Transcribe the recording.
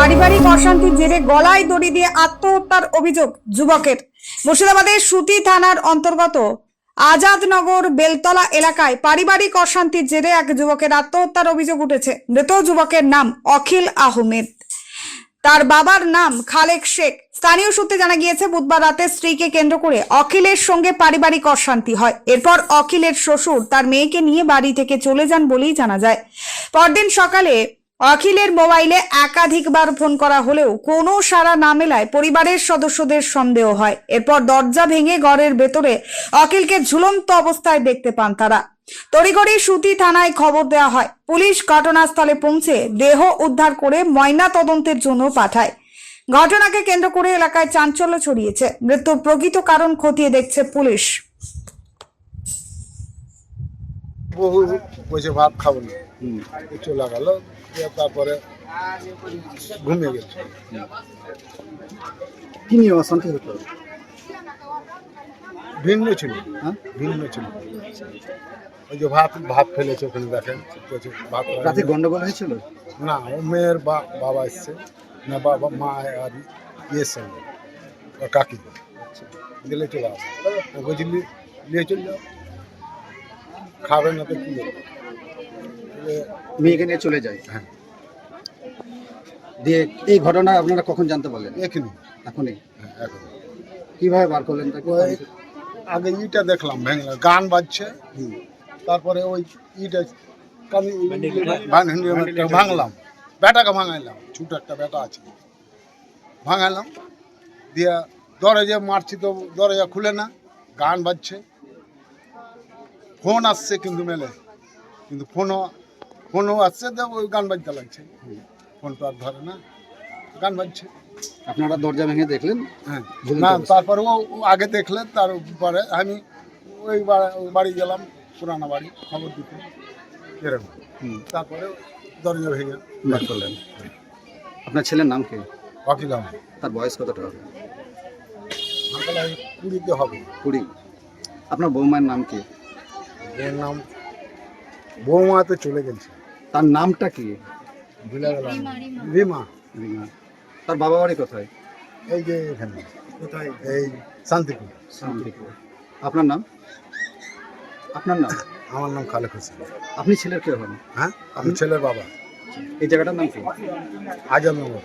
পারিবারিক অশান্তির জেরে গলায় দড়ি দিয়ে আত্মহত্যার অভিযোগ যুবকের। মুর্শিদাবাদের সুতি থানার অন্তর্গত আজাদনগর বেলতলা এলাকায় পারিবারিক অশান্তির জেরে এক যুবকের আত্মহত্যার অভিযোগ উঠেছে। মৃত যুবকের নাম অখিল আহমেদ, তার বাবার নাম খালেক শেখ। স্থানীয় সূত্রে জানা গিয়েছে বুধবার রাতে স্ত্রীকে কেন্দ্র করে অখিলের সঙ্গে পারিবারিক অশান্তি হয়। এরপর অখিলের শ্বশুর তার মেয়েকে নিয়ে বাড়ি থেকে চলে যান বলেই জানা যায়। পরদিন সকালে অখিলের মোবাইলে একাধিকবার ফোন করা হলেও কোনো সাড়া না মেলায় পরিবারের সদস্যদের সন্দেহ হয়। এরপর দরজা ভেঙে ঘরের ভেতরে অখিলকে ঝুলন্ত অবস্থায় দেখতে পান তারা। তড়িঘড়ি সুতি থানায় খবর দেওয়া হয়। পুলিশ ঘটনাস্থলে পৌঁছে দেহ উদ্ধার করে ময়না তদন্তের জন্য পাঠায়। ঘটনাকে কেন্দ্র করে এলাকায় চাঞ্চল্য ছড়িয়েছে। মৃত্যুর প্রকৃত কারণ খতিয়ে দেখছে পুলিশ। বহু বসে ভাত খাবো না চলে গেল, তারপরে ঘুমিয়ে গেল। কি নিয়ে অশান্তি হতো? ভিন্ন ছিল, ভিন্ন ছিল। ওই যে ভাত ফেলেছে ওখানে, দেখেন ভাত রাতে গন্ডগোল হয়েছিল না? ও মেয়ের বাবা এসছে না, বাবা মা আর ইয়ের সঙ্গে ওর কাকি গেলে চলে আসে, বলছি নিয়ে চলে যাও, খাবে না তো কি মেয়েকে নিয়ে চলে যায়। হ্যাঁ। দিয়ে এই ঘটনা আপনারা কখন জানতে পারলেন? এখনই এখনই? হ্যাঁ, এখন কিভাবে বার করলেন তাকে? ওই আগে ইটা দেখলাম ভেঙে, গান বাজছে, তারপরে ওই ইটা ভাঙলাম, ব্যাটাকে ভাঙাইলাম, ছোট একটা ব্যাটা আছে, ভাঙাইলাম দিয়া দরজা মারছি তো দরজা খুলে না, গান বাজছে, ফোন আসছে কিন্তু মেলে, কিন্তু ফোনও আসছে, ওই গান বাজতে লাগছে, ফোন তো আর ধরে না, গান বাজছে। আপনারা দরজা ভেঙে দেখলেন? হ্যাঁ, না তারপরে ও আগে দেখলে, তারপরে আমি ওই বাড়ি গেলাম, পুরানো বাড়ি, খবর দিতে এরকম, তারপরে দরজা ভেঙে বার করলেন। আপনার ছেলের নাম কি? অখিল আহমেদ। তার বয়স কতটা হবে? 20 হবে। 20। আপনার বৌমার নাম কি? ওর নাম বৌমা তো চলে গেছে, তার নামটা কি? ভুলে গেলাম। রিমা। রিমা। তার বাবা বাড়ি কোথায়? এই যে এখানে, কোথায়? এই শান্তিপুর। শান্তিপুর। আপনার নাম? আপনার নাম? আমার নাম খালেক হোসেন। আপনি ছেলের কে হন? হ্যাঁ, আমি ছেলের বাবা। এই জায়গাটার নাম কি? আজাদনগর।